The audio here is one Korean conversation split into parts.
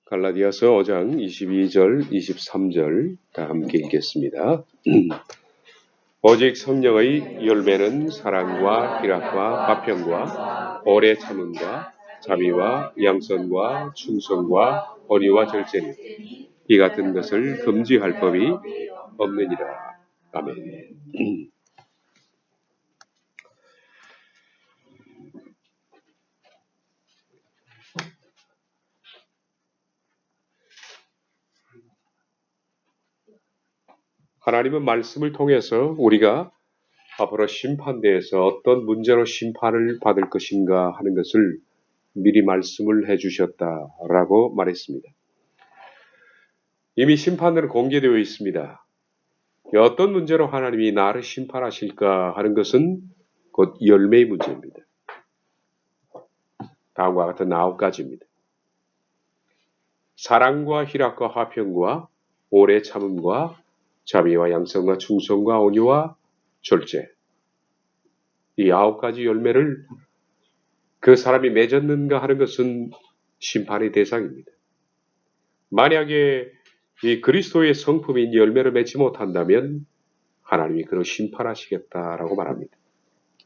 갈라디아서 5장 22절, 23절 다 함께 읽겠습니다. 오직 성령의 열매는 사랑과 희락과 화평과 오래 참음과 자비와 양선과 충성과 온유와 절제니 이 같은 것을 금지할 법이 없느니라. 아멘. 하나님은 말씀을 통해서 우리가 앞으로 심판대에서 어떤 문제로 심판을 받을 것인가 하는 것을 미리 말씀을 해주셨다라고 말했습니다. 이미 심판은 공개되어 있습니다. 어떤 문제로 하나님이 나를 심판하실까 하는 것은 곧 열매의 문제입니다. 다음과 같은 9가지입니다. 사랑과 희락과 화평과 오래 참음과 자비와 양성과 충성과 온유와 절제. 이 9가지 열매를 그 사람이 맺었는가 하는 것은 심판의 대상입니다. 만약에 이 그리스도의 성품인 열매를 맺지 못한다면 하나님이 그를 심판하시겠다라고 말합니다.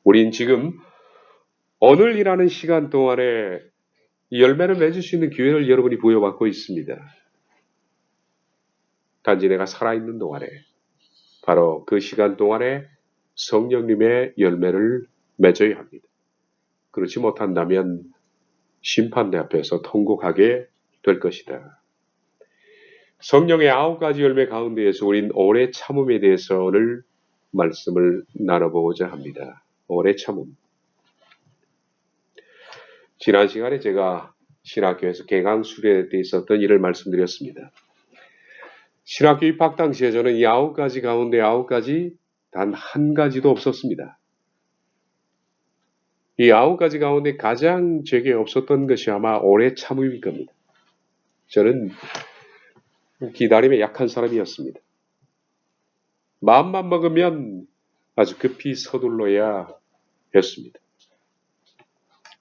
우린 지금 오늘이라는 시간 동안에 열매를 맺을 수 있는 기회를 여러분이 부여받고 있습니다. 단지 내가 살아있는 동안에 바로 그 시간 동안에 성령님의 열매를 맺어야 합니다. 그렇지 못한다면 심판대 앞에서 통곡하게 될 것이다. 성령의 9가지 열매 가운데에서 우린 오래 참음에 대해서 오늘 말씀을 나눠보고자 합니다. 오래 참음. 지난 시간에 제가 신학교에서 개강 수련회 때 있었던 일을 말씀드렸습니다. 신학교 입학 당시에 저는 이 9가지 가운데 9가지 단 한 가지도 없었습니다. 이 9가지 가운데 가장 제게 없었던 것이 아마 오래 참음일 겁니다. 저는 기다림에 약한 사람이었습니다. 마음만 먹으면 아주 급히 서둘러야 했습니다.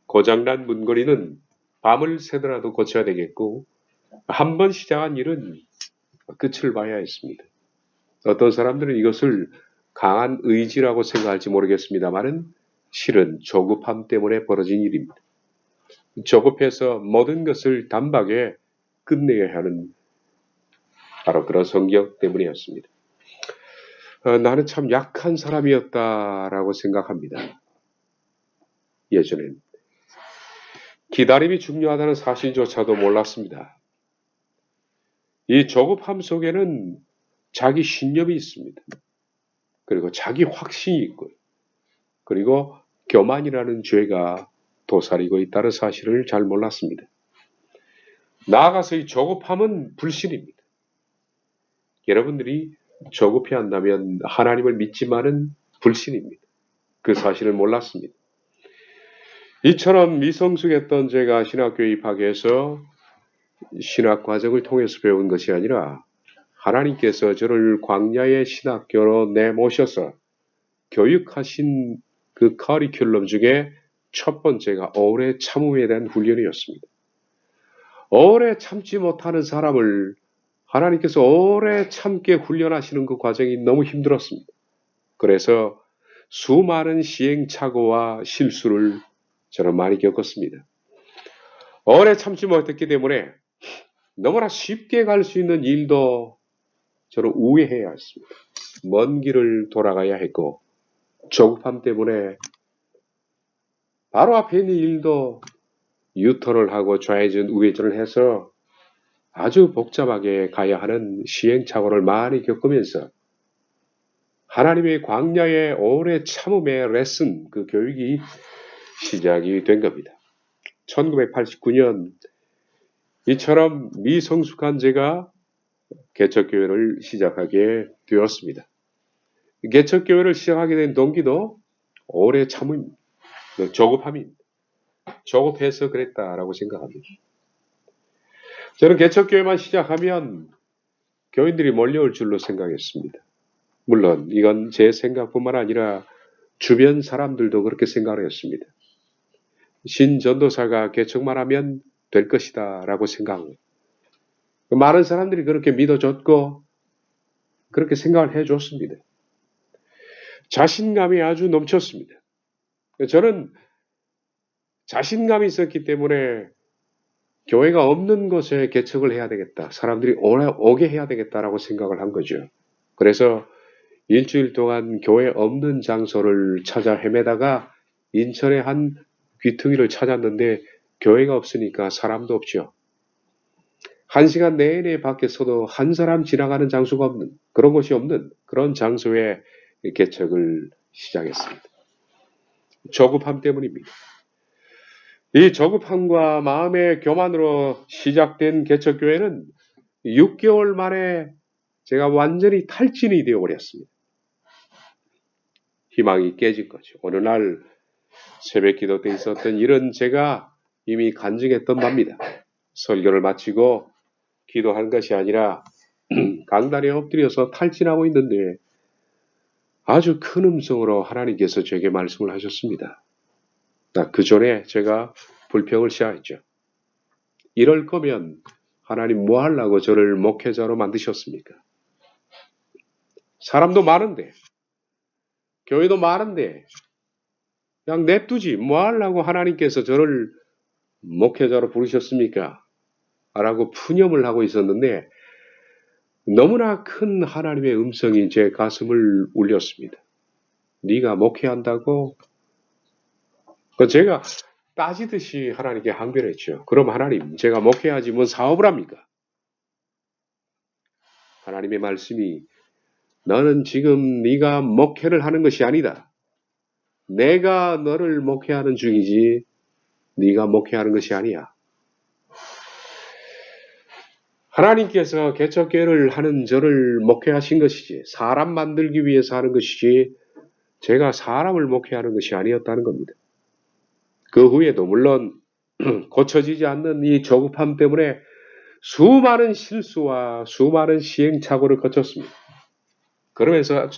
고장난 문고리는 밤을 새더라도 고쳐야 되겠고 한 번 시작한 일은 끝을 봐야 했습니다. 어떤 사람들은 이것을 강한 의지라고 생각할지 모르겠습니다만은 실은 조급함 때문에 벌어진 일입니다. 조급해서 모든 것을 단박에 끝내야 하는 바로 그런 성격 때문이었습니다. 나는 참 약한 사람이었다라고 생각합니다. 예전엔 기다림이 중요하다는 사실조차도 몰랐습니다. 이 조급함 속에는 자기 신념이 있습니다. 그리고 자기 확신이 있고요. 그리고 교만이라는 죄가 도사리고 있다는 사실을 잘 몰랐습니다. 나아가서 이 조급함은 불신입니다. 여러분들이 조급해 한다면 하나님을 믿지만은 불신입니다. 그 사실을 몰랐습니다. 이처럼 미성숙했던 제가 신학교에 입학해서 신학 과정을 통해서 배운 것이 아니라 하나님께서 저를 광야의 신학교로 내모셔서 교육하신 그 커리큘럼 중에 첫 번째가 오래 참음에 대한 훈련이었습니다. 오래 참지 못하는 사람을 하나님께서 오래 참게 훈련하시는 그 과정이 너무 힘들었습니다. 그래서 수많은 시행착오와 실수를 저는 많이 겪었습니다. 오래 참지 못했기 때문에 너무나 쉽게 갈 수 있는 일도 저는 우회해야 했습니다. 먼 길을 돌아가야 했고 조급함 때문에 바로 앞에 있는 일도 유턴을 하고 좌회전 우회전을 해서 아주 복잡하게 가야 하는 시행착오를 많이 겪으면서 하나님의 광야의 오래 참음의 레슨, 그 교육이 시작이 된 겁니다. 1989년 이처럼 미성숙한 제가 개척교회를 시작하게 되었습니다. 개척교회를 시작하게 된 동기도 오래 참음, 조급함입니다. 조급해서 그랬다라고 생각합니다. 저는 개척교회만 시작하면 교인들이 몰려올 줄로 생각했습니다. 물론 이건 제 생각뿐만 아니라 주변 사람들도 그렇게 생각을 했습니다. 신전도사가 개척만 하면 될 것이다 라고 생각합니다. 많은 사람들이 그렇게 믿어줬고 그렇게 생각을 해줬습니다. 자신감이 아주 넘쳤습니다. 저는 자신감이 있었기 때문에 교회가 없는 곳에 개척을 해야 되겠다. 사람들이 오게 해야 되겠다라고 생각을 한 거죠. 그래서 일주일 동안 교회 없는 장소를 찾아 헤매다가 인천의 한 귀퉁이를 찾았는데 교회가 없으니까 사람도 없죠. 1시간 내내 밖에서도 한 사람 지나가는 장소가 없는, 그런 곳이 없는 그런 장소에 개척을 시작했습니다. 조급함 때문입니다. 이 조급함과 마음의 교만으로 시작된 개척교회는 6개월 만에 제가 완전히 탈진이 되어버렸습니다. 희망이 깨진 거죠. 어느 날 새벽 기도 때 있었던 일은 제가 이미 간증했던 바입니다. 설교를 마치고 기도한 것이 아니라 강단에 엎드려서 탈진하고 있는데 아주 큰 음성으로 하나님께서 제게 말씀을 하셨습니다. 그 전에 제가 불평을 시작했죠. 이럴 거면 하나님 뭐 하려고 저를 목회자로 만드셨습니까? 사람도 많은데, 교회도 많은데 그냥 냅두지 뭐 하려고 하나님께서 저를 목회자로 부르셨습니까? 라고 푸념을 하고 있었는데 너무나 큰 하나님의 음성이 제 가슴을 울렸습니다. 네가 목회한다고? 제가 따지듯이 하나님께 항변했죠. 그럼 하나님, 제가 목회하지 뭔 사업을 합니까? 하나님의 말씀이 너는 지금 네가 목회를 하는 것이 아니다. 내가 너를 목회하는 중이지 네가 목회하는 것이 아니야. 하나님께서 개척교회를 하는 저를 목회하신 것이지 사람 만들기 위해서 하는 것이지 제가 사람을 목회하는 것이 아니었다는 겁니다. 그 후에도 물론 고쳐지지 않는 이 조급함 때문에 수많은 실수와 수많은 시행착오를 거쳤습니다. 그러면서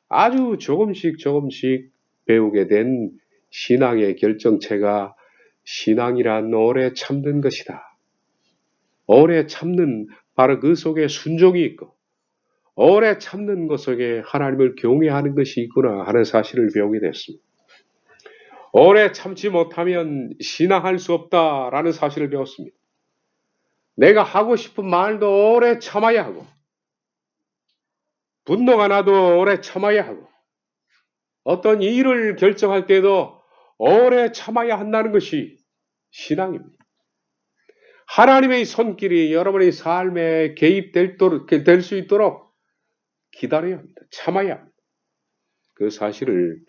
아주 조금씩 배우게 된 신앙의 결정체가 신앙이란 오래 참는 것이다. 오래 참는 바로 그 속에 순종이 있고 오래 참는 것 속에 하나님을 경외하는 것이 있구나 하는 사실을 배우게 됐습니다. 오래 참지 못하면 신앙할 수 없다라는 사실을 배웠습니다. 내가 하고 싶은 말도 오래 참아야 하고 분노가 나도 오래 참아야 하고 어떤 일을 결정할 때도 오래 참아야 한다는 것이 신앙입니다. 하나님의 손길이 여러분의 삶에 개입될 수 있도록 기다려야 합니다. 참아야 합니다. 그 사실을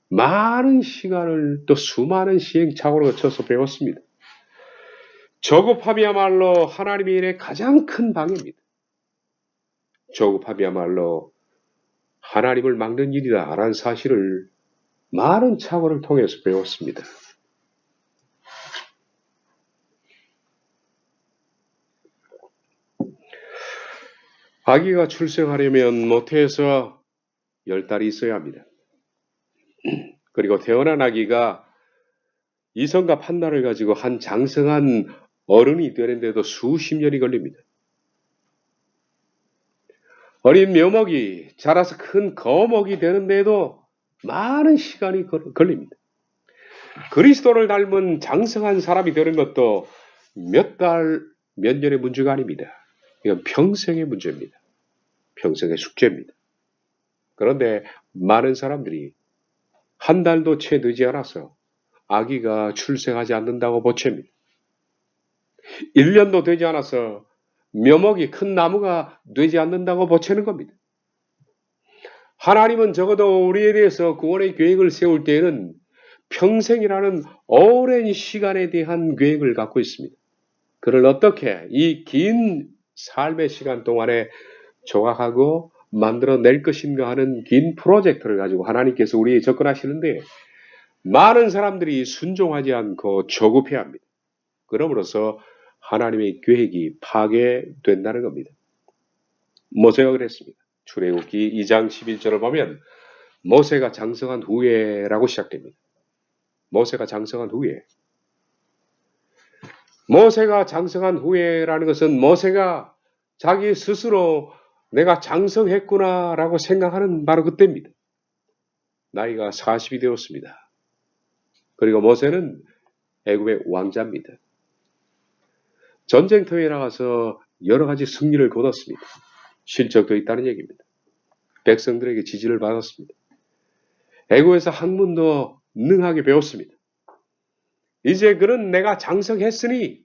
많은 시간을 또 수많은 시행착오를 거쳐서 배웠습니다. 조급함이야말로 하나님의 일에 가장 큰 방해입니다. 조급함이야말로 하나님을 막는 일이다 라는 사실을 많은 착오를 통해서 배웠습니다. 아기가 출생하려면 모태에서 10달이 있어야 합니다. 그리고 태어난 아기가 이성과 판단을 가지고 한 장성한 어른이 되는데도 수십 년이 걸립니다. 어린 묘목이 자라서 큰 거목이 되는데도 많은 시간이 걸립니다. 그리스도를 닮은 장성한 사람이 되는 것도 몇 달, 몇 년의 문제가 아닙니다. 이건 평생의 문제입니다. 평생의 숙제입니다. 그런데 많은 사람들이 한 달도 채 되지 않아서 아기가 출생하지 않는다고 보채입니다. 1년도 되지 않아서 묘목이 큰 나무가 되지 않는다고 보채는 겁니다. 하나님은 적어도 우리에 대해서 구원의 계획을 세울 때에는 평생이라는 오랜 시간에 대한 계획을 갖고 있습니다. 그를 어떻게 이 긴 삶의 시간 동안에 조각하고 만들어낼 것인가 하는 긴 프로젝트를 가지고 하나님께서 우리에게 접근하시는데 많은 사람들이 순종하지 않고 조급해합니다. 그러므로서 하나님의 계획이 파괴된다는 겁니다. 모세가 그랬습니다. 출애굽기 2장 11절을 보면 모세가 장성한 후에라고 시작됩니다. 모세가 장성한 후에 모세가 장성한 후에라는 것은 모세가 자기 스스로 내가 장성했구나라고 생각하는 바로 그때입니다. 나이가 40이 되었습니다. 그리고 모세는 애굽의 왕자입니다. 전쟁터에 나가서 여러 가지 승리를 거뒀습니다. 실적도 있다는 얘기입니다. 백성들에게 지지를 받았습니다. 애굽에서 학문도 능하게 배웠습니다. 이제 그는 내가 장성했으니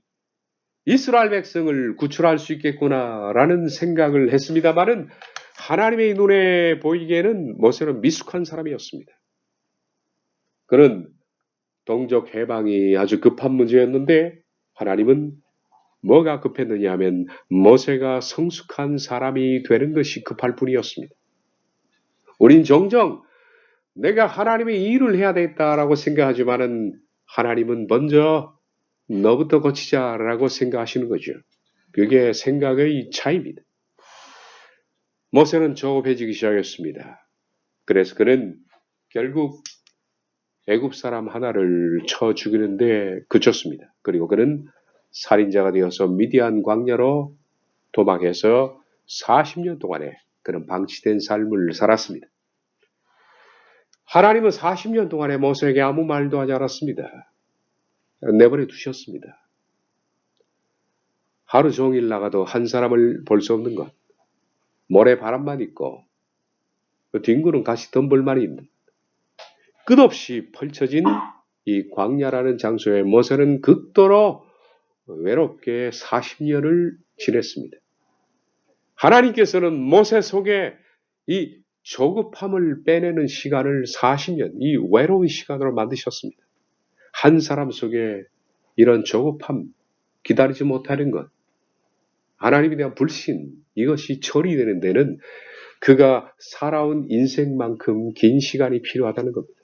이스라엘 백성을 구출할 수 있겠구나라는 생각을 했습니다만은 하나님의 눈에 보이기에는 모세는 미숙한 사람이었습니다. 그는 동족 해방이 아주 급한 문제였는데 하나님은 뭐가 급했느냐 하면 모세가 성숙한 사람이 되는 것이 급할 뿐이었습니다. 우린 종종 내가 하나님의 일을 해야 되겠다라고 생각하지만은 하나님은 먼저 너부터 고치자라고 생각하시는 거죠. 그게 생각의 차이입니다. 모세는 조급해지기 시작했습니다. 그래서 그는 결국 애굽 사람 하나를 쳐 죽이는데 그쳤습니다. 그리고 그는 살인자가 되어서 미디안 광야로 도망해서 40년 동안에 그는 방치된 삶을 살았습니다. 하나님은 40년 동안에 모세에게 아무 말도 하지 않았습니다. 내버려 두셨습니다. 하루 종일 나가도 한 사람을 볼 수 없는 것. 모래바람만 있고 뒹구는 가시덤불만 있는 끝없이 펼쳐진 이 광야라는 장소에 모세는 극도로 외롭게 40년을 지냈습니다. 하나님께서는 모세 속에 이 조급함을 빼내는 시간을 40년, 이 외로운 시간으로 만드셨습니다. 한 사람 속에 이런 조급함, 기다리지 못하는 것, 하나님에 대한 불신, 이것이 처리되는 데는 그가 살아온 인생만큼 긴 시간이 필요하다는 겁니다.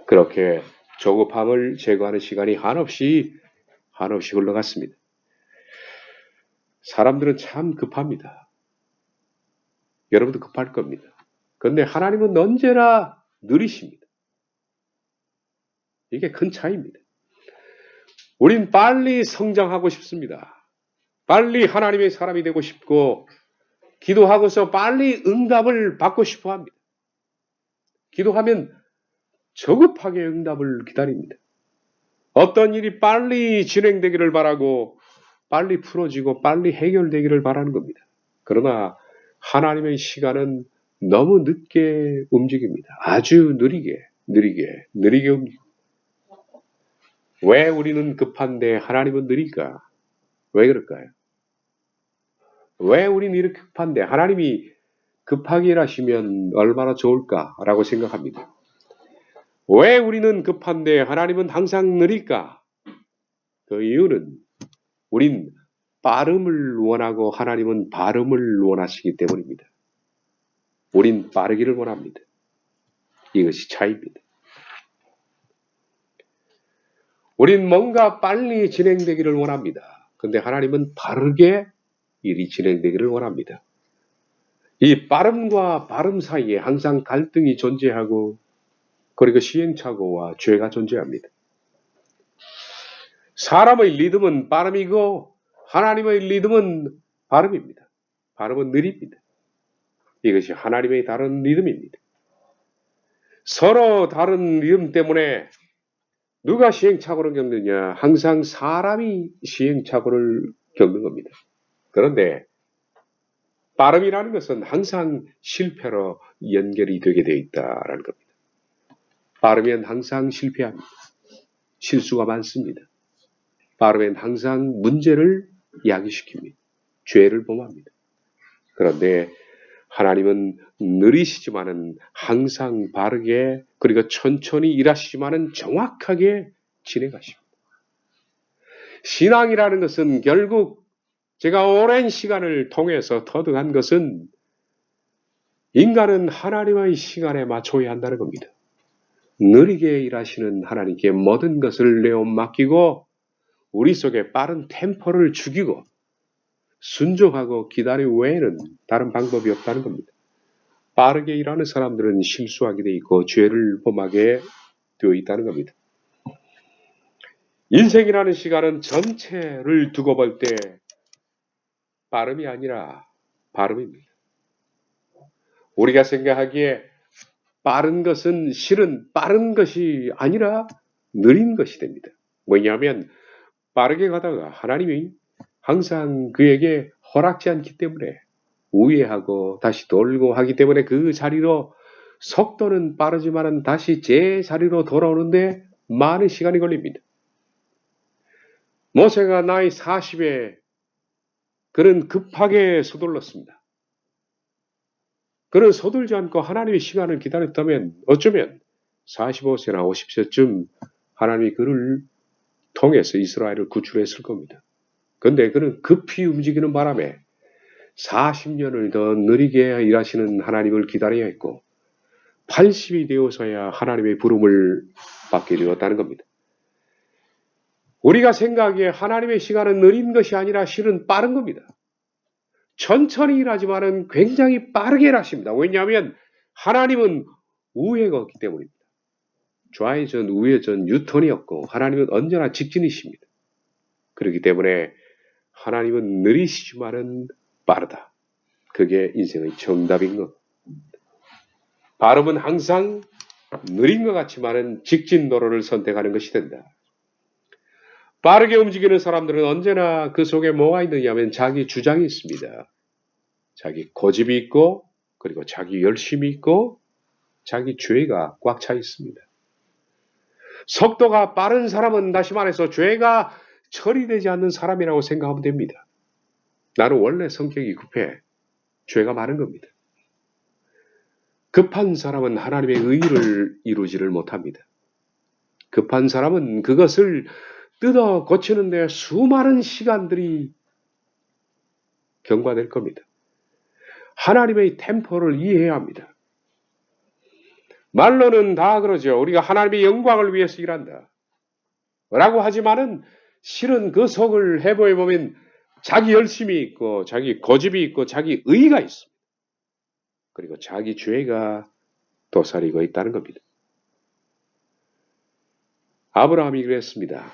그렇게 조급함을 제거하는 시간이 한없이 흘러갔습니다. 사람들은 참 급합니다. 여러분도 급할 겁니다. 그런데 하나님은 언제나 느리십니다. 이게 큰 차이입니다. 우린 빨리 성장하고 싶습니다. 빨리 하나님의 사람이 되고 싶고 기도하고서 빨리 응답을 받고 싶어 합니다. 기도하면 저급하게 응답을 기다립니다. 어떤 일이 빨리 진행되기를 바라고 빨리 풀어지고 빨리 해결되기를 바라는 겁니다. 그러나 하나님의 시간은 너무 늦게 움직입니다. 아주 느리게 움직입니다. 왜 우리는 급한데 하나님은 느릴까? 왜 그럴까요? 왜 우리는 이렇게 급한데 하나님이 급하게 일하시면 얼마나 좋을까라고 생각합니다. 왜 우리는 급한데 하나님은 항상 느릴까? 그 이유는 우린 빠름을 원하고 하나님은 발음을 원하시기 때문입니다. 우린 빠르기를 원합니다. 이것이 차이입니다. 우린 뭔가 빨리 진행되기를 원합니다. 근데 하나님은 바르게 일이 진행되기를 원합니다. 이 빠름과 발음 사이에 항상 갈등이 존재하고 그리고 시행착오와 죄가 존재합니다. 사람의 리듬은 빠름이고 하나님의 리듬은 발음입니다. 발음은 느립니다. 이것이 하나님의 다른 리듬입니다. 서로 다른 리듬 때문에 누가 시행착오를 겪느냐? 항상 사람이 시행착오를 겪는 겁니다. 그런데 빠름이라는 것은 항상 실패로 연결이 되게 되어 있다는 겁니다. 빠르면 항상 실패합니다. 실수가 많습니다. 빠르면 항상 문제를 야기시킵니다. 죄를 범합니다. 그런데 하나님은 느리시지만은 항상 바르게 그리고 천천히 일하시지만은 정확하게 진행하십니다. 신앙이라는 것은 결국 제가 오랜 시간을 통해서 터득한 것은 인간은 하나님의 시간에 맞춰야 한다는 겁니다. 느리게 일하시는 하나님께 모든 것을 내어 맡기고 우리 속에 빠른 템포를 죽이고 순종하고 기다릴 외에는 다른 방법이 없다는 겁니다. 빠르게 일하는 사람들은 실수하게 돼 있고 죄를 범하게 되어 있다는 겁니다. 인생이라는 시간은 전체를 두고 볼 때 빠름이 아니라 발음입니다. 우리가 생각하기에 빠른 것은 실은 빠른 것이 아니라 느린 것이 됩니다. 뭐냐면 빠르게 가다가 하나님이 항상 그에게 허락지 않기 때문에 우회하고 다시 돌고 하기 때문에 그 자리로 속도는 빠르지만 다시 제 자리로 돌아오는데 많은 시간이 걸립니다. 모세가 나이 40에 그는 급하게 서둘렀습니다. 그는 서둘지 않고 하나님의 시간을 기다렸다면 어쩌면 45세나 50세쯤 하나님이 그를 통해서 이스라엘을 구출했을 겁니다. 그런데 그는 급히 움직이는 바람에 40년을 더 느리게 일하시는 하나님을 기다려야 했고 80이 되어서야 하나님의 부름을 받게 되었다는 겁니다. 우리가 생각하기에 하나님의 시간은 느린 것이 아니라 실은 빠른 겁니다. 천천히 일하지만은 굉장히 빠르게 일하십니다. 왜냐하면 하나님은 우회가 없기 때문입니다. 좌회전, 우회전, 유턴이 없고 하나님은 언제나 직진이십니다. 그렇기 때문에 하나님은 느리시지만은 빠르다. 그게 인생의 정답인 것. 발음은 항상 느린 것 같지만은 직진 도로를 선택하는 것이 된다. 빠르게 움직이는 사람들은 언제나 그 속에 뭐가 있느냐면 자기 주장이 있습니다. 자기 고집이 있고 그리고 자기 열심이 있고 자기 죄가 꽉 차 있습니다. 속도가 빠른 사람은 다시 말해서 죄가 처리되지 않는 사람이라고 생각하면 됩니다. 나는 원래 성격이 급해. 죄가 많은 겁니다. 급한 사람은 하나님의 의를 이루지를 못합니다. 급한 사람은 그것을 뜯어 고치는데 수많은 시간들이 경과될 겁니다. 하나님의 템포를 이해해야 합니다. 말로는 다 그러죠. 우리가 하나님의 영광을 위해서 일한다. 라고 하지만은 실은 그 속을 해보해 보면 자기 열심이 있고 자기 고집이 있고 자기 의가 있습니다. 그리고 자기 죄가 도사리고 있다는 겁니다. 아브라함이 그랬습니다.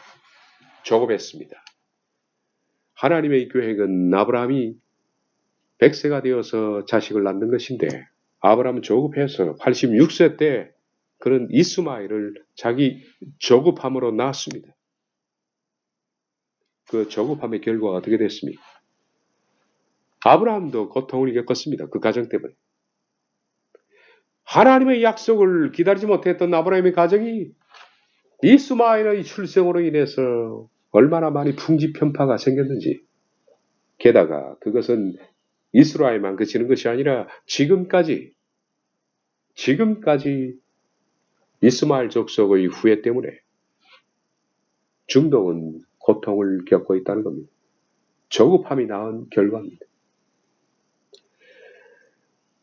조급했습니다. 하나님의 계획은 아브라함이 100세가 되어서 자식을 낳는 것인데 아브라함은 조급해서 86세 때 그는 이스마엘을 자기 조급함으로 낳았습니다. 그 조급함의 결과가 어떻게 됐습니까? 아브라함도 고통을 겪었습니다. 그 가정 때문에. 하나님의 약속을 기다리지 못했던 아브라함의 가정이 이스마엘의 출생으로 인해서 얼마나 많이 풍지편파가 생겼는지, 게다가 그것은 이스라엘만 그치는 것이 아니라 지금까지 이스마엘 족속의 후회 때문에 중동은 고통을 겪고 있다는 겁니다. 조급함이 낳은 결과입니다.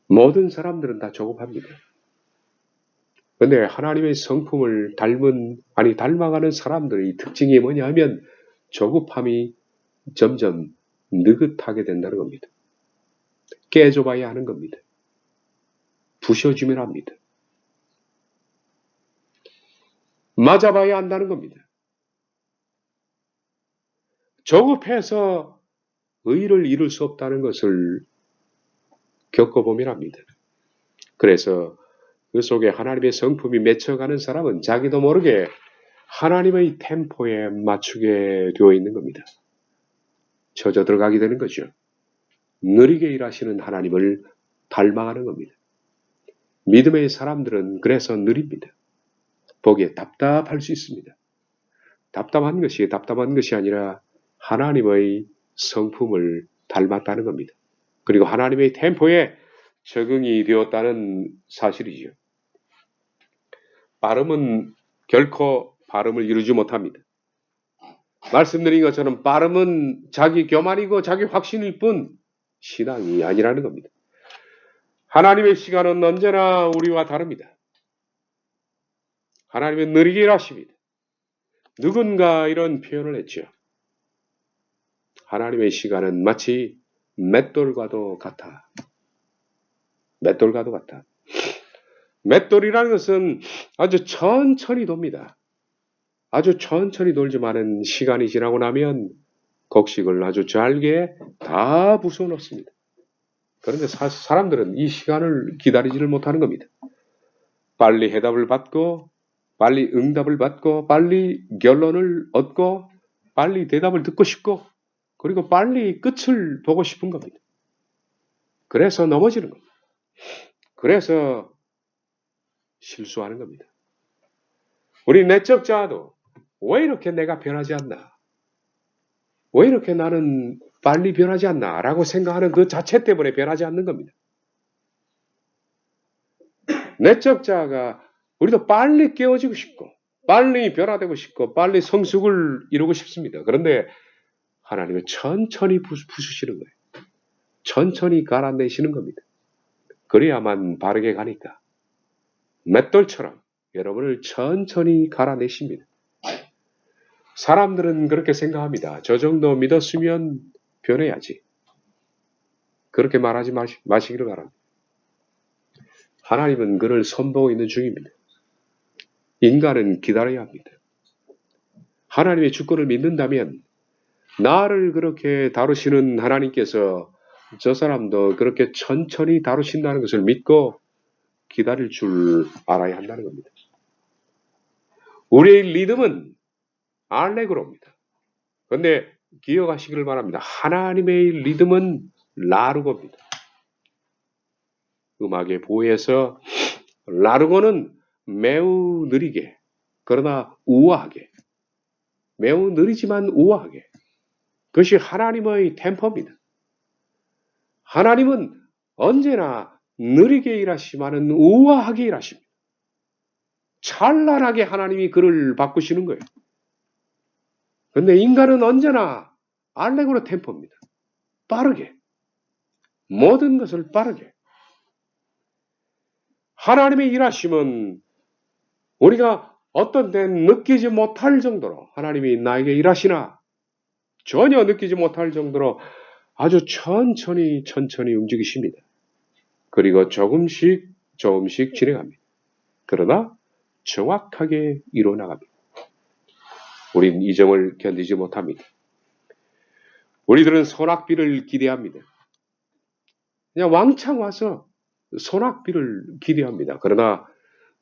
모든 사람들은 다 조급합니다. 그런데 하나님의 성품을 닮아가는 사람들의 특징이 뭐냐 하면 조급함이 점점 느긋하게 된다는 겁니다. 깨져봐야 하는 겁니다. 부셔지면 합니다. 맞아봐야 한다는 겁니다. 조급해서 의를 이룰 수 없다는 것을 겪어보면 합니다. 그래서 그 속에 하나님의 성품이 맺혀가는 사람은 자기도 모르게 하나님의 템포에 맞추게 되어 있는 겁니다. 젖어 들어가게 되는 거죠. 느리게 일하시는 하나님을 닮아가는 겁니다. 믿음의 사람들은 그래서 느립니다. 보기에 답답할 수 있습니다. 답답한 것이 아니라 하나님의 성품을 닮았다는 겁니다. 그리고 하나님의 템포에 적응이 되었다는 사실이죠. 빠름은 결코 발음을 이루지 못합니다. 말씀드린 것처럼 빠름은 자기 교만이고 자기 확신일 뿐 신앙이 아니라는 겁니다. 하나님의 시간은 언제나 우리와 다릅니다. 하나님은 느리게 일하십니다. 누군가 이런 표현을 했죠. 하나님의 시간은 마치 맷돌과도 같아. 맷돌과도 같아. 맷돌이라는 것은 아주 천천히 돕니다. 아주 천천히 돌지만은 시간이 지나고 나면 곡식을 아주 잘게 다 부숴 놓습니다. 그런데 사람들은 이 시간을 기다리지를 못하는 겁니다. 빨리 해답을 받고, 빨리 응답을 받고, 빨리 결론을 얻고, 빨리 대답을 듣고 싶고, 그리고 빨리 끝을 보고 싶은 겁니다. 그래서 넘어지는 겁니다. 그래서 실수하는 겁니다. 우리 내적 자아도 왜 이렇게 내가 변하지 않나? 왜 이렇게 나는 빨리 변하지 않나? 라고 생각하는 그 자체 때문에 변하지 않는 겁니다. 내적 자아가 우리도 빨리 깨워지고 싶고, 빨리 변화되고 싶고, 빨리 성숙을 이루고 싶습니다. 그런데 하나님은 천천히 부수시는 거예요. 천천히 갈아내시는 겁니다. 그래야만 바르게 가니까. 맷돌처럼 여러분을 천천히 갈아내십니다. 사람들은 그렇게 생각합니다. 저 정도 믿었으면 변해야지. 그렇게 말하지 마시기를 바랍니다. 하나님은 그를 선보고 있는 중입니다. 인간은 기다려야 합니다. 하나님의 주권을 믿는다면 나를 그렇게 다루시는 하나님께서 저 사람도 그렇게 천천히 다루신다는 것을 믿고 기다릴 줄 알아야 한다는 겁니다. 우리의 리듬은 알레그로입니다. 그런데 기억하시기를 바랍니다. 하나님의 리듬은 라르고입니다. 음악의 보에서 라르고는 매우 느리게, 그러나 우아하게, 매우 느리지만 우아하게, 그것이 하나님의 템포입니다. 하나님은 언제나 느리게 일하시지만은 우아하게 일하십니다. 찬란하게 하나님이 그를 바꾸시는 거예요. 그런데 인간은 언제나 알레그로 템포입니다. 빠르게, 모든 것을 빠르게. 하나님의 일하심은 우리가 어떤 때는 느끼지 못할 정도로 하나님이 나에게 일하시나 전혀 느끼지 못할 정도로 아주 천천히 움직이십니다. 그리고 조금씩 진행합니다. 그러나 정확하게 이루어나갑니다. 우린 이 점을 견디지 못합니다. 우리들은 소낙비를 기대합니다. 그냥 왕창 와서 소낙비를 기대합니다. 그러나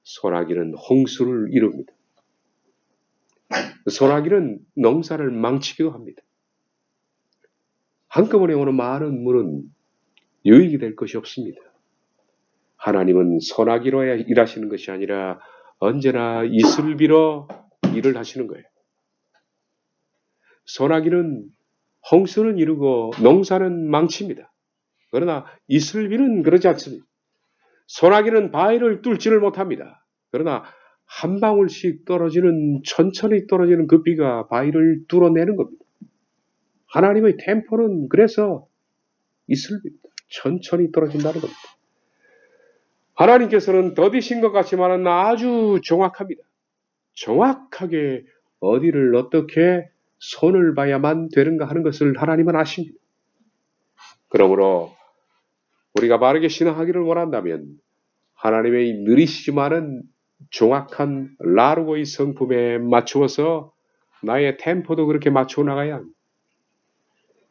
소나기는 홍수를 이룹니다. 소나기는 농사를 망치기도 합니다. 한꺼번에 오는 많은 물은 유익이 될 것이 없습니다. 하나님은 소나기로 일하시는 것이 아니라 언제나 이슬비로 일을 하시는 거예요. 소나기는 홍수는 이루고 농사는 망칩니다. 그러나 이슬비는 그러지 않습니다. 소나기는 바위를 뚫지를 못합니다. 그러나 한 방울씩 천천히 떨어지는 그 비가 바위를 뚫어내는 겁니다. 하나님의 템포는 그래서 이슬비입니다. 천천히 떨어진다는 겁니다. 하나님께서는 더디신 것 같지만 아주 정확합니다. 정확하게 어디를 어떻게 손을 봐야만 되는가 하는 것을 하나님은 아십니다. 그러므로 우리가 바르게 신앙하기를 원한다면 하나님의 느리시지만은 정확한 라르고의 성품에 맞추어서 나의 템포도 그렇게 맞추어 나가야 합니다.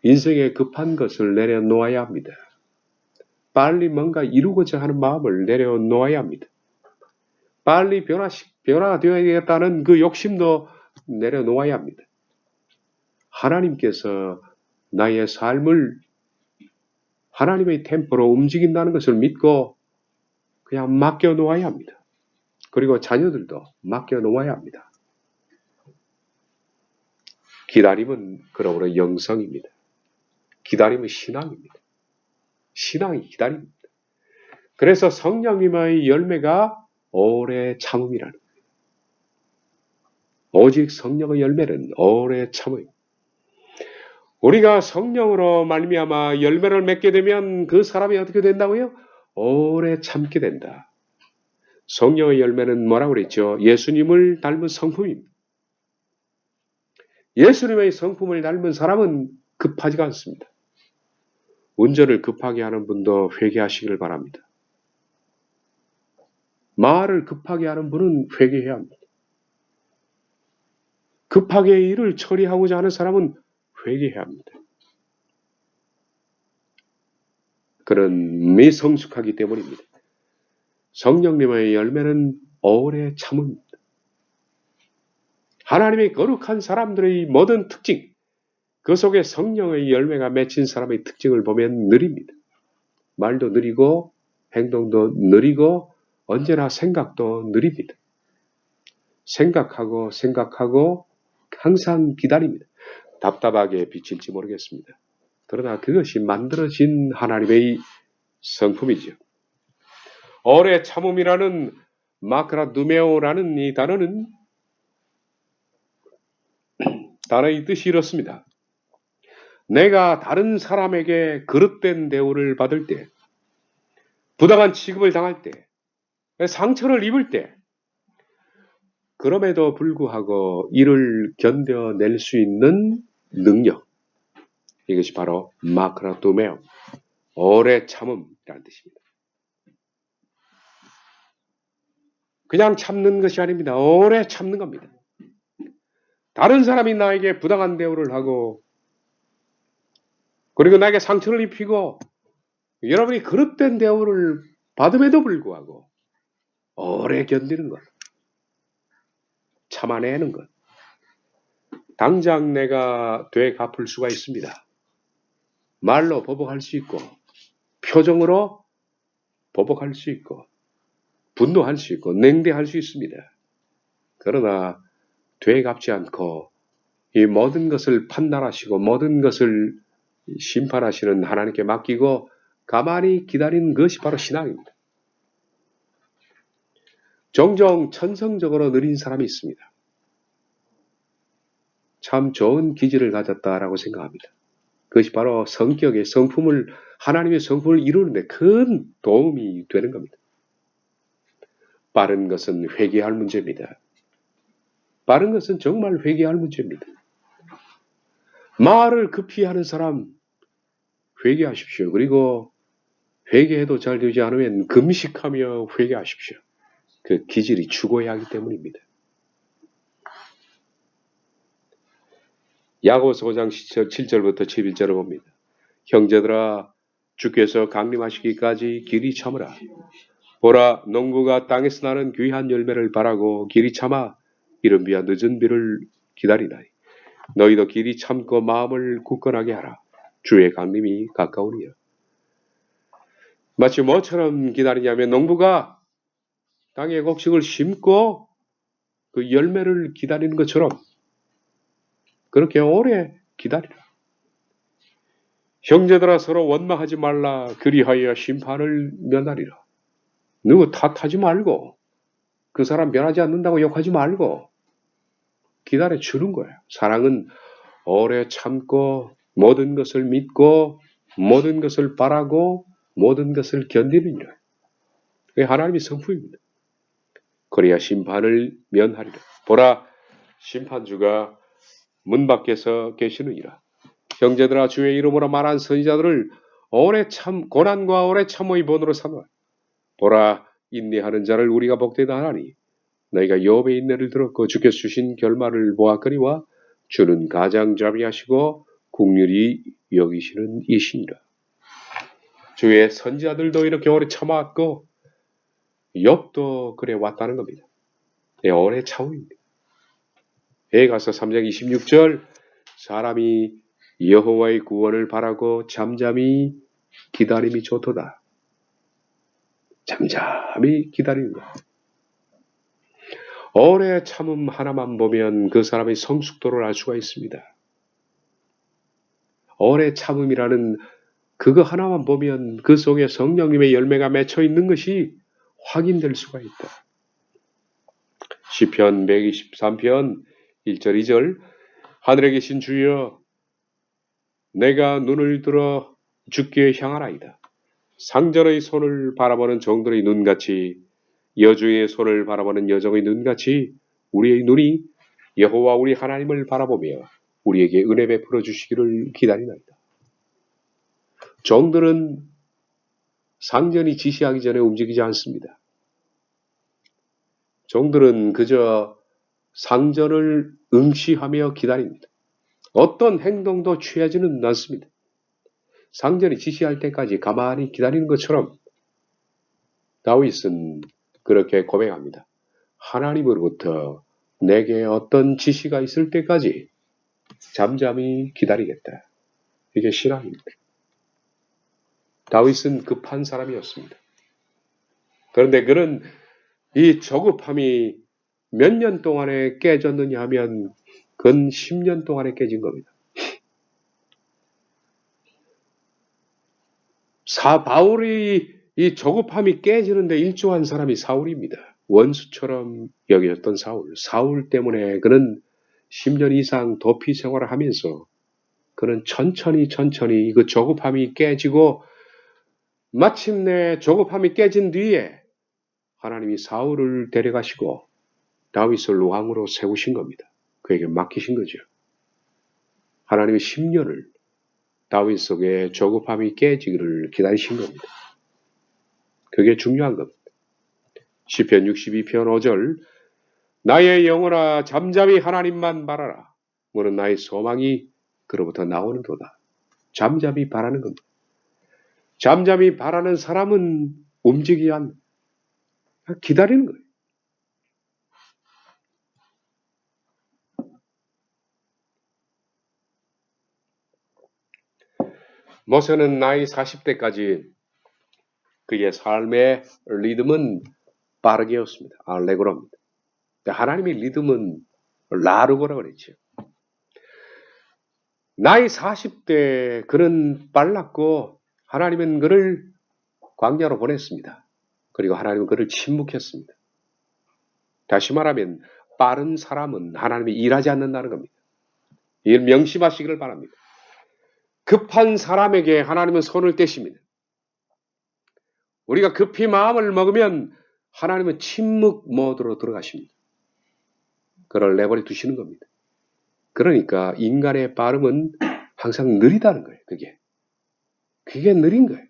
인생에 급한 것을 내려놓아야 합니다. 빨리 뭔가 이루고자 하는 마음을 내려놓아야 합니다. 빨리 변화되어야겠다는 그 욕심도 내려놓아야 합니다. 하나님께서 나의 삶을 하나님의 템포로 움직인다는 것을 믿고 그냥 맡겨놓아야 합니다. 그리고 자녀들도 맡겨놓아야 합니다. 기다림은 그러므로 영성입니다. 기다림은 신앙입니다. 신앙이 기다림입니다. 그래서 성령님의 열매가 오래 참음이라는 거예요. 오직 성령의 열매는 오래 참음입니다. 우리가 성령으로 말미암아 열매를 맺게 되면 그 사람이 어떻게 된다고요? 오래 참게 된다. 성령의 열매는 뭐라고 그랬죠? 예수님을 닮은 성품입니다. 예수님의 성품을 닮은 사람은 급하지가 않습니다. 운전을 급하게 하는 분도 회개하시기를 바랍니다. 말을 급하게 하는 분은 회개해야 합니다. 급하게 일을 처리하고자 하는 사람은 회개해야 합니다. 그런 미성숙하기 때문입니다. 성령님의 열매는 오래 참음입니다. 하나님의 거룩한 사람들의 모든 특징, 그 속에 성령의 열매가 맺힌 사람의 특징을 보면 느립니다. 말도 느리고 행동도 느리고 언제나 생각도 느립니다. 생각하고 항상 기다립니다. 답답하게 비칠지 모르겠습니다. 그러나 그것이 만들어진 하나님의 성품이죠. 오래 참음이라는 마크라두메오라는 이 단어는 단어의 뜻이 이렇습니다. 내가 다른 사람에게 그릇된 대우를 받을 때, 부당한 취급을 당할 때, 상처를 입을 때, 그럼에도 불구하고 이를 견뎌낼 수 있는 능력, 이것이 바로 마크라두메오, 오래 참음이라는 뜻입니다. 그냥 참는 것이 아닙니다. 오래 참는 겁니다. 다른 사람이 나에게 부당한 대우를 하고 그리고 나에게 상처를 입히고 여러분이 그릇된 대우를 받음에도 불구하고 오래 견디는 것, 참아내는 것. 당장 내가 되갚을 수가 있습니다. 말로 보복할 수 있고 표정으로 보복할 수 있고 분노할 수 있고 냉대할 수 있습니다. 그러나 되갚지 않고 이 모든 것을 판단하시고 모든 것을 심판하시는 하나님께 맡기고 가만히 기다리는 것이 바로 신앙입니다. 종종 천성적으로 느린 사람이 있습니다. 참 좋은 기질을 가졌다라고 생각합니다. 그것이 바로 성격의 성품을, 하나님의 성품을 이루는데 큰 도움이 되는 겁니다. 빠른 것은 회개할 문제입니다. 빠른 것은 정말 회개할 문제입니다. 말을 급히 하는 사람 회개하십시오. 그리고 회개해도 잘 되지 않으면 금식하며 회개하십시오. 그 기질이 죽어야 하기 때문입니다. 야고보서 5장 7절부터 11절을 봅니다. 형제들아 주께서 강림하시기까지 길이 참으라. 보라 농부가 땅에서 나는 귀한 열매를 바라고 길이 참아 이른 비와 늦은 비를 기다리나니 너희도 길이 참고 마음을 굳건하게 하라. 주의 강림이 가까우니라. 마치 뭐처럼 기다리냐면 농부가 땅에 곡식을 심고 그 열매를 기다리는 것처럼 그렇게 오래 기다리라. 형제들아 서로 원망하지 말라. 그리하여 심판을 면하리라. 누구 탓하지 말고 그 사람 변하지 않는다고 욕하지 말고 기다려 주는 거예요. 사랑은 오래 참고 모든 것을 믿고 모든 것을 바라고 모든 것을 견디느니라. 그게 하나님의 성품입니다. 그래야 심판을 면하리라. 보라 심판주가 문 밖에서 계시느니라. 형제들아 주의 이름으로 말한 선지자들을 오래 참 고난과 오래 참의 본으로 삼아. 보라 인내하는 자를 우리가 복되다 하나니 너희가 욥의 인내를 들었고 주께서 주신 결말을 보았거니와 주는 가장자비하시고 긍휼히 여기시는 이시니라. 주의 선지자들도 이렇게 오래 참아왔고 욥도 그래 왔다는 겁니다. 네, 오래 참음입니다. 에가서 3장 26절 사람이 여호와의 구원을 바라고 잠잠히 기다림이 좋도다. 잠잠히 기다리는 것. 오래 참음 하나만 보면 그 사람의 성숙도를 알 수가 있습니다. 오래 참음이라는 그거 하나만 보면 그 속에 성령님의 열매가 맺혀 있는 것이 확인될 수가 있다. 시편 123편 1절 2절 하늘에 계신 주여 내가 눈을 들어 주께 향하나이다. 상전의 손을 바라보는 종들의 눈같이 여주의 손을 바라보는 여종의 눈같이 우리의 눈이 여호와 우리 하나님을 바라보며 우리에게 은혜 베풀어 주시기를 기다리나이다. 종들은 상전이 지시하기 전에 움직이지 않습니다. 종들은 그저 상전을 응시하며 기다립니다. 어떤 행동도 취하지는 않습니다. 상전이 지시할 때까지 가만히 기다리는 것처럼 다윗은 그렇게 고백합니다. 하나님으로부터 내게 어떤 지시가 있을 때까지 잠잠히 기다리겠다. 이게 신앙입니다. 다윗은 급한 사람이었습니다. 그런데 그는 이 조급함이 몇 년 동안에 깨졌느냐 하면 근 10년 동안에 깨진 겁니다. 바울이 이 조급함이 깨지는데 일조한 사람이 사울입니다. 원수처럼 여겨졌던 사울. 사울 때문에 그는 10년 이상 도피 생활을 하면서 그는 천천히 그 조급함이 깨지고 마침내 조급함이 깨진 뒤에 하나님이 사울을 데려가시고 다윗을 왕으로 세우신 겁니다. 그에게 맡기신 거죠. 하나님이 10년을 다윗 속에 조급함이 깨지기를 기다리신 겁니다. 그게 중요한 겁니다. 시편 62편 5절 나의 영혼아 잠잠히 하나님만 바라라. 무릇 나의 소망이 그로부터 나오는도다. 잠잠히 바라는 겁니다. 잠잠히 바라는 사람은 움직이지 않는 기다리는 거예요. 모세는 나이 40대까지 그의 삶의 리듬은 빠르게였습니다. 알레그로입니다. 하나님의 리듬은 라르고라고 그랬죠. 나이 40대 그는 빨랐고 하나님은 그를 광야로 보냈습니다. 그리고 하나님은 그를 침묵했습니다. 다시 말하면 빠른 사람은 하나님이 일하지 않는다는 겁니다. 이를 명심하시기를 바랍니다. 급한 사람에게 하나님은 손을 떼십니다. 우리가 급히 마음을 먹으면 하나님은 침묵 모드로 들어가십니다. 그를 내버려 두시는 겁니다. 그러니까 인간의 빠름은 항상 느리다는 거예요. 그게 느린 거예요.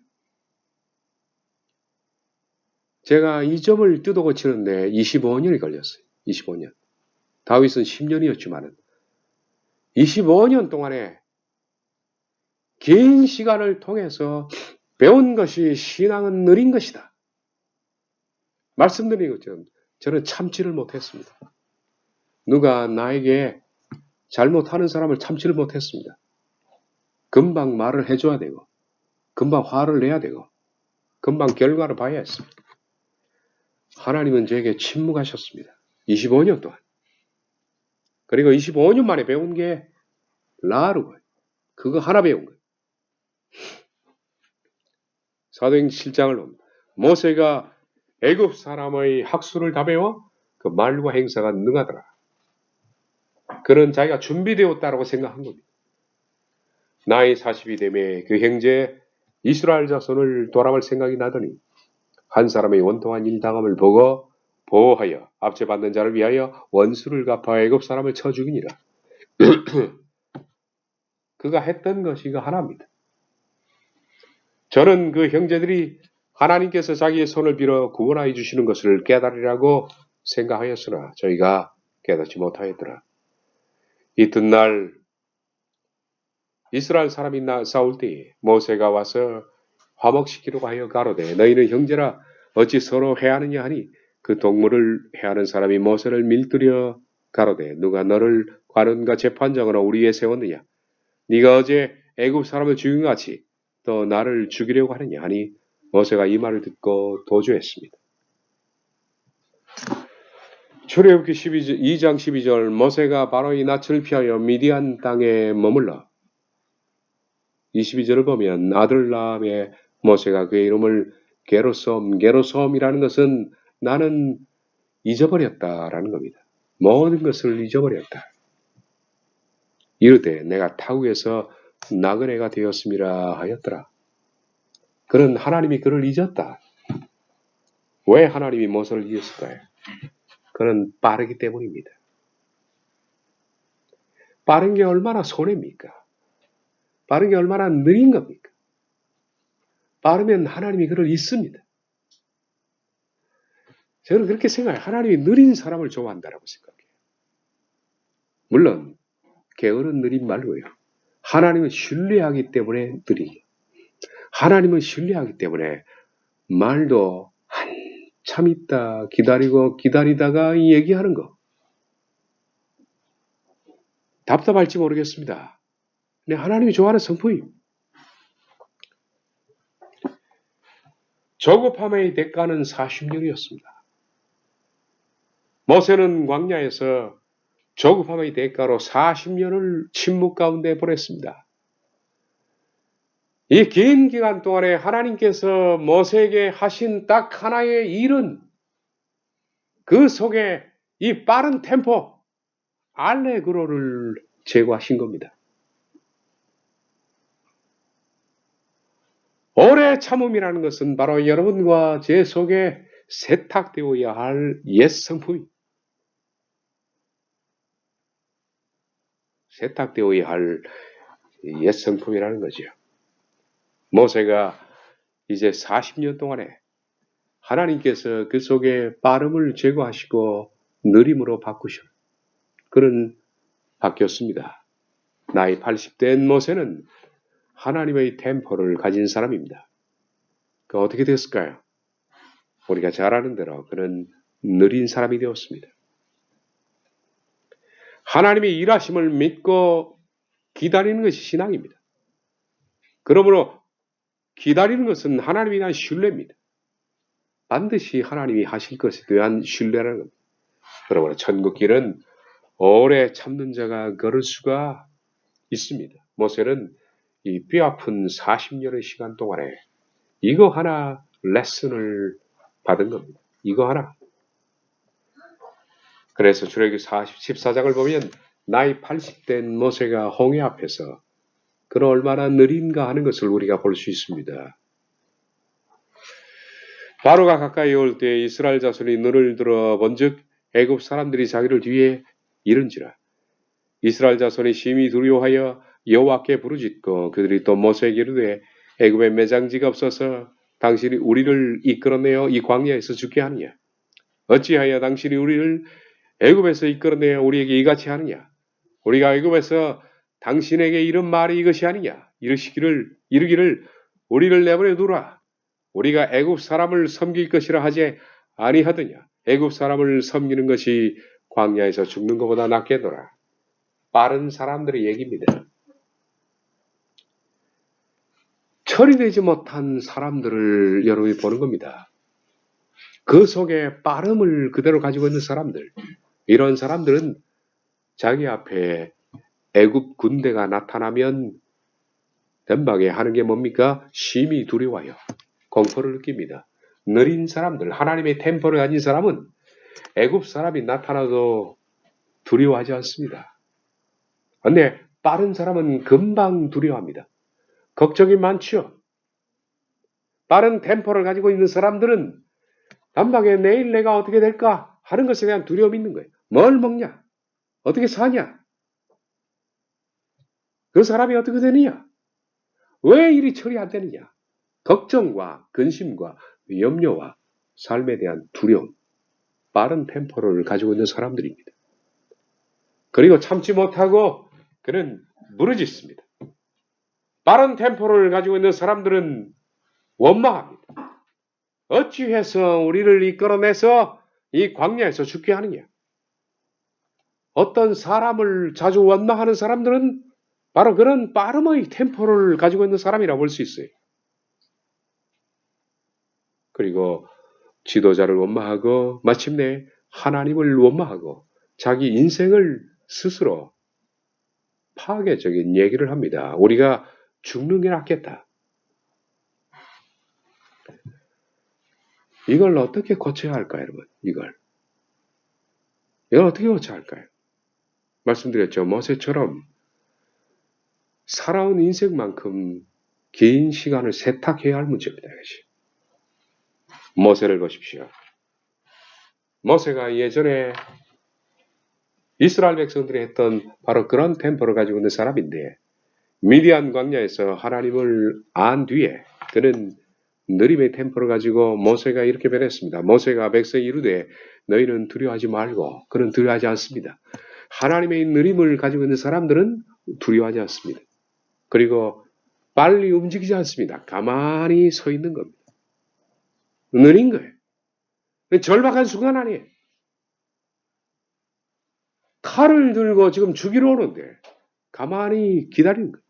제가 이 점을 뜯어 고치는데 25년이 걸렸어요. 25년. 다윗은 10년이었지만 25년 동안에 긴 시간을 통해서 배운 것이 신앙은 느린 것이다. 말씀드린 것처럼 저는 참지를 못했습니다. 누가 나에게 잘못하는 사람을 참지를 못했습니다. 금방 말을 해줘야 되고 금방 화를 내야 되고 금방 결과를 봐야 했습니다. 하나님은 저에게 침묵하셨습니다. 25년 동안. 그리고 25년 만에 배운 게 라르고예요. 그거 하나 배운 거예요. 사도행 7장을 봅니다. 모세가 애굽 사람의 학수를 다 배워 그 말과 행사가 능하더라. 그는 자기가 준비되었다라고 생각한 겁니다. 나이 40이 되매 그 형제 이스라엘 자손을 돌아볼 생각이 나더니 한 사람의 원통한 일당함을 보고 보호하여 압제받는 자를 위하여 원수를 갚아 애굽 사람을 쳐 죽이니라. 그가 했던 것이 그 하나입니다. 저는 그 형제들이 하나님께서 자기의 손을 빌어 구원하여 주시는 것을 깨달으라고 생각하였으나 저희가 깨닫지 못하였더라. 이튿날 이스라엘 사람이 싸울 때에 모세가 와서 화목시키려고 하여 가로되 너희는 형제라 어찌 서로 해하느냐 하니 그 동물을 해하는 사람이 모세를 밀들여 가로되 누가 너를 관원과 재판장으로 우리에 세웠느냐 네가 어제 애굽 사람을 죽인 것 같이 또 나를 죽이려고 하느냐 하니 모세가 이 말을 듣고 도주했습니다. 출애굽기 2장 12절 모세가 바로의 낯을 피하여 미디안 땅에 머물러 22절을 보면 아들 낳음에 모세가 그의 이름을 게로솜이라는 것은 나는 잊어버렸다라는 겁니다. 모든 것을 잊어버렸다. 이르되 내가 타국에서 나그네가 되었음이라 하였더라. 그는 하나님이 그를 잊었다. 왜 하나님이 모세를 잊었을까요? 그는 빠르기 때문입니다. 빠른 게 얼마나 손해입니까? 빠른 게 얼마나 느린 겁니까? 빠르면 하나님이 그를 잊습니다. 저는 그렇게 생각해요. 하나님이 느린 사람을 좋아한다라고 생각해요. 물론 게으른 느림 말고요. 하나님은 신뢰하기 때문에 느리게. 하나님은 신뢰하기 때문에 말도 한참 있다 기다리고 기다리다가 얘기하는 거. 답답할지 모르겠습니다. 근데 하나님이 좋아하는 성품이 조급함의 대가는 40년이었습니다. 모세는 광야에서 조급함의 대가로 40년을 침묵 가운데 보냈습니다. 이 긴 기간 동안에 하나님께서 모세에게 하신 딱 하나의 일은 그 속에 이 빠른 템포, 알레그로를 제거하신 겁니다. 오래 참음이라는 것은 바로 여러분과 제 속에 세탁되어야 할 옛 성품이, 세탁되어야 할 옛 성품이라는 거죠. 모세가 이제 40년 동안에 하나님께서 그 속에 빠름을 제거하시고 느림으로 바꾸신 그런 바뀌었습니다. 나이 80대인 모세는 하나님의 템포를 가진 사람입니다. 그 어떻게 됐을까요? 우리가 잘 아는 대로 그는 느린 사람이 되었습니다. 하나님의 일하심을 믿고 기다리는 것이 신앙입니다. 그러므로 기다리는 것은 하나님에 대한 신뢰입니다. 반드시 하나님이 하실 것에 대한 신뢰라는 겁니다. 그러므로 천국길은 오래 참는 자가 걸을 수가 있습니다. 모세는 이 뼈아픈 40년의 시간 동안에 이거 하나 레슨을 받은 겁니다. 이거 하나. 그래서 출애굽기 14장을 보면 나이 80된 모세가 홍해 앞에서 그는 얼마나 느린가 하는 것을 우리가 볼 수 있습니다. 바로가 가까이 올 때 이스라엘 자손이 눈을 들어 본즉 애굽 사람들이 자기를 뒤에 이른지라. 이스라엘 자손이 심히 두려워하여 여호와께 부르짖고 그들이 또 모세에게 이르되 애굽에 매장지가 없어서 당신이 우리를 이끌어내어 이 광야에서 죽게 하느냐. 어찌하여 당신이 우리를 애굽에서 이끌어내어 우리에게 이같이 하느냐. 우리가 애굽에서 당신에게 이런 말이 이것이 아니냐. 이르기를 우리를 내버려 두라. 우리가 애굽 사람을 섬길 것이라 하지 아니하더냐. 애굽 사람을 섬기는 것이 광야에서 죽는 것보다 낫겠노라. 빠른 사람들의 얘기입니다. 처리되지 못한 사람들을 여러분이 보는 겁니다. 그 속에 빠름을 그대로 가지고 있는 사람들. 이런 사람들은 자기 앞에 애굽 군대가 나타나면 덴방에 하는 게 뭡니까? 심히 두려워요. 공포를 느낍니다. 느린 사람들, 하나님의 템포를 가진 사람은 애굽 사람이 나타나도 두려워하지 않습니다. 그런데 빠른 사람은 금방 두려워합니다. 걱정이 많죠. 빠른 템포를 가지고 있는 사람들은 단방에 내일 내가 어떻게 될까 하는 것에 대한 두려움이 있는 거예요. 뭘 먹냐? 어떻게 사냐? 그 사람이 어떻게 되느냐? 왜 일이 처리 안 되느냐? 걱정과 근심과 염려와 삶에 대한 두려움, 빠른 템포를 가지고 있는 사람들입니다. 그리고 참지 못하고 그는 무너졌습니다. 빠른 템포를 가지고 있는 사람들은 원망합니다. 어찌해서 우리를 이끌어내서 이 광야에서 죽게 하느냐? 어떤 사람을 자주 원망하는 사람들은 바로 그런 빠름의 템포를 가지고 있는 사람이라고 볼 수 있어요. 그리고 지도자를 원망하고 마침내 하나님을 원망하고 자기 인생을 스스로 파괴적인 얘기를 합니다. 우리가 죽는 게 낫겠다. 이걸 어떻게 고쳐야 할까요, 여러분? 이걸 어떻게 고쳐야 할까요? 말씀드렸죠. 모세처럼 살아온 인생만큼 긴 시간을 세탁해야 할 문제입니다. 이것이. 모세를 보십시오. 모세가 예전에 이스라엘 백성들이 했던 바로 그런 템포를 가지고 있는 사람인데 미디안 광야에서 하나님을 안 뒤에 그는 느림의 템포를 가지고 모세가 이렇게 변했습니다. 모세가 백성이 이르되 너희는 두려워하지 말고 그는 두려워하지 않습니다. 하나님의 느림을 가지고 있는 사람들은 두려워하지 않습니다. 그리고 빨리 움직이지 않습니다. 가만히 서 있는 겁니다. 느린 거예요. 절박한 순간 아니에요. 칼을 들고 지금 죽이러 오는데 가만히 기다리는 거예요.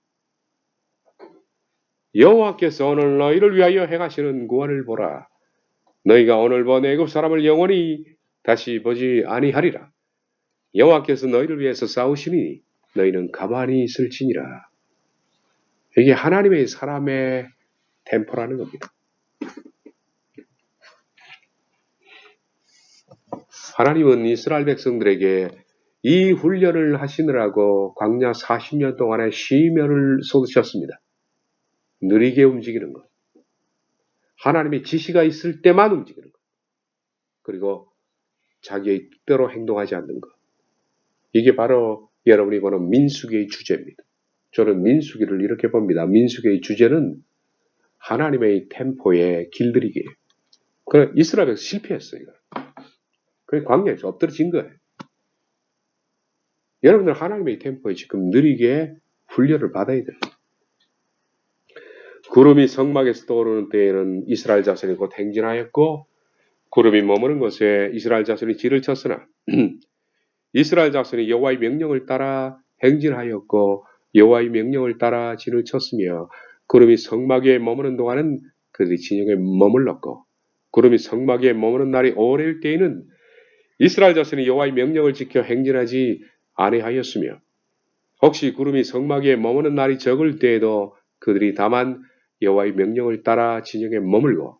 여호와께서 오늘 너희를 위하여 행하시는 구원을 보라. 너희가 오늘 본 애굽 사람을 영원히 다시 보지 아니하리라. 여호와께서 너희를 위해서 싸우시니 너희는 가만히 있을지니라. 이게 하나님의 사람의 템포라는 겁니다. 하나님은 이스라엘 백성들에게 이 훈련을 하시느라고 광야 40년 동안의 시면을 쏟으셨습니다. 느리게 움직이는 것. 하나님의 지시가 있을 때만 움직이는 것. 그리고 자기의 뜻대로 행동하지 않는 것. 이게 바로 여러분이 보는 민수기의 주제입니다. 저는 민수기를 이렇게 봅니다. 민수기의 주제는 하나님의 템포에 길들이기예요. 그래 이스라엘에서 실패했어요. 그게 광야에서 엎드러진 거예요. 여러분들 하나님의 템포에 지금 느리게 훈련을 받아야 돼요. 구름이 성막에서 떠오르는 때에는 이스라엘 자손이 곧 행진하였고 구름이 머무는 곳에 이스라엘 자손이 진을 쳤으나 이스라엘 자손이 여호와의 명령을 따라 행진하였고 여호와의 명령을 따라 진을 쳤으며 구름이 성막에 머무는 동안은 그들이 진영에 머물렀고 구름이 성막에 머무는 날이 오래일 때에는 이스라엘 자손이 여호와의 명령을 지켜 행진하지 아니하였으며 혹시 구름이 성막에 머무는 날이 적을 때에도 그들이 다만 여호와의 명령을 따라 진영에 머물고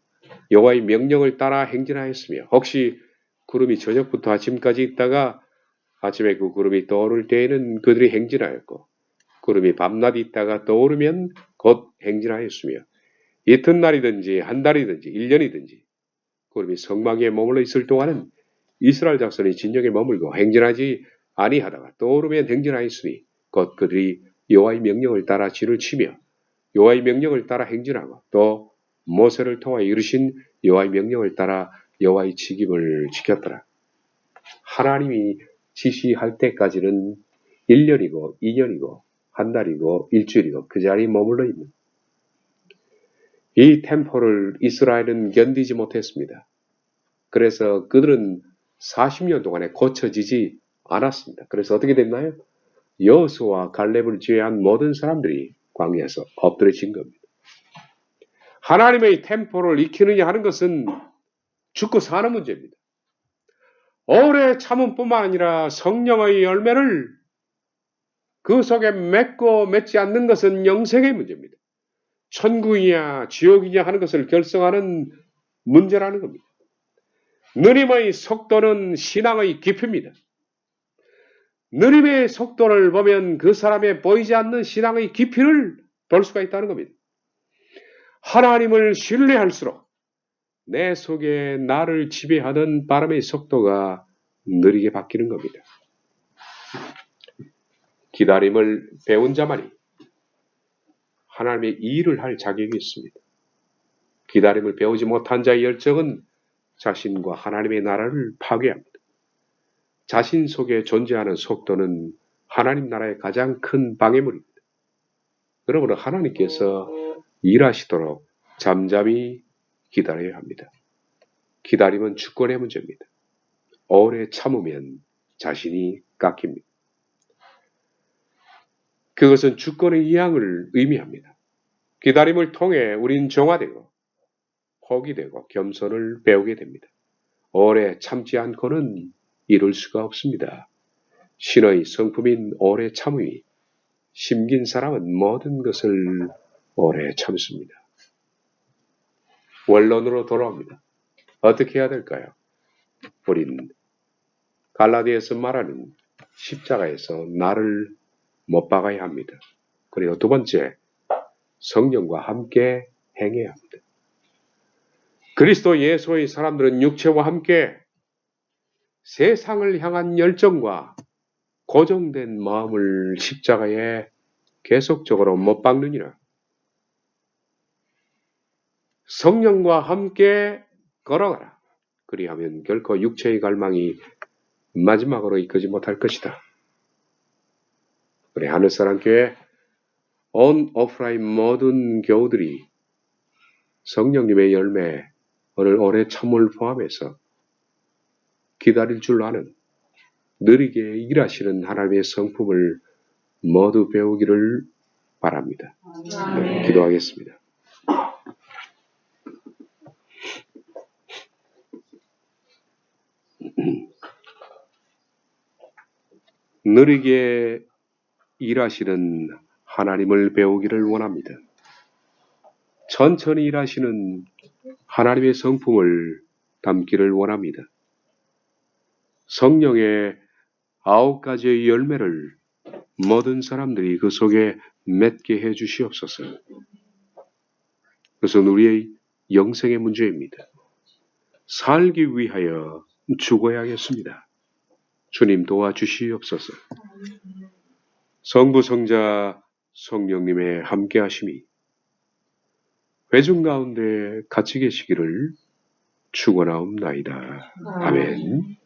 여호와의 명령을 따라 행진하였으며 혹시 구름이 저녁부터 아침까지 있다가 아침에 그 구름이 떠오를 때에는 그들이 행진하였고 구름이 밤낮 있다가 떠오르면 곧 행진하였으며 이튿날이든지 한 달이든지 1년이든지 구름이 성막에 머물러 있을 동안은 이스라엘 자손이 진영에 머물고 행진하지 아니하다가 떠오르면 행진하였으니 곧 그들이 여호와의 명령을 따라 진을 치며 여호와의 명령을 따라 행진하고 또 모세를 통하여 이르신 여호와의 명령을 따라 여호와의 직임을 지켰더라. 하나님이 지시할 때까지는 1년이고 2년이고 한 달이고 일주일이고 그 자리에 머물러 있는 이 템포를 이스라엘은 견디지 못했습니다. 그래서 그들은 40년 동안에 고쳐지지 않았습니다. 그래서 어떻게 됐나요? 여호수아와 갈렙을 제외한 모든 사람들이 광야에서 엎드려진 겁니다. 하나님의 템포를 익히느냐 하는 것은 죽고 사는 문제입니다. 오래 참음뿐만 아니라 성령의 열매를 그 속에 맺고 맺지 않는 것은 영생의 문제입니다. 천국이냐 지옥이냐 하는 것을 결정하는 문제라는 겁니다. 느림의 속도는 신앙의 깊이입니다. 느림의 속도를 보면 그 사람의 보이지 않는 신앙의 깊이를 볼 수가 있다는 겁니다. 하나님을 신뢰할수록 내 속에 나를 지배하는 바람의 속도가 느리게 바뀌는 겁니다. 기다림을 배운 자만이 하나님의 일을 할 자격이 있습니다. 기다림을 배우지 못한 자의 열정은 자신과 하나님의 나라를 파괴합니다. 자신 속에 존재하는 속도는 하나님 나라의 가장 큰 방해물입니다. 여러분은 하나님께서 일하시도록 잠잠히 기다려야 합니다. 기다림은 주권의 문제입니다. 오래 참으면 자신이 깎입니다. 그것은 주권의 이양을 의미합니다. 기다림을 통해 우린 정화되고 복이 되고 겸손을 배우게 됩니다. 오래 참지 않고는 이룰 수가 없습니다. 신의 성품인 오래 참음이 심긴 사람은 모든 것을 오래 참습니다. 원론으로 돌아옵니다. 어떻게 해야 될까요? 우린 갈라디아에서 말하는 십자가에서 나를 못 박아야 합니다. 그리고 두 번째, 성령과 함께 행해야 합니다. 그리스도 예수의 사람들은 육체와 함께 세상을 향한 열정과 고정된 마음을 십자가에 계속적으로 못 박느니라. 성령과 함께 걸어가라. 그리하면 결코 육체의 갈망이 마지막으로 이끄지 못할 것이다. 우리 하늘사랑교회 온 오프라인 모든 교우들이 성령님의 열매, 오늘 올해 참을 포함해서 기다릴 줄 아는 느리게 일하시는 하나님의 성품을 모두 배우기를 바랍니다. 네, 기도하겠습니다. 느리게 일하시는 하나님을 배우기를 원합니다. 천천히 일하시는 하나님의 성품을 담기를 원합니다. 성령의 9가지의 열매를 모든 사람들이 그 속에 맺게 해 주시옵소서. 그것은 우리의 영생의 문제입니다. 살기 위하여 죽어야겠습니다. 주님 도와주시옵소서. 성부, 성자, 성령님의 함께하심이 회중 가운데 같이 계시기를 축원하옵나이다. 아멘.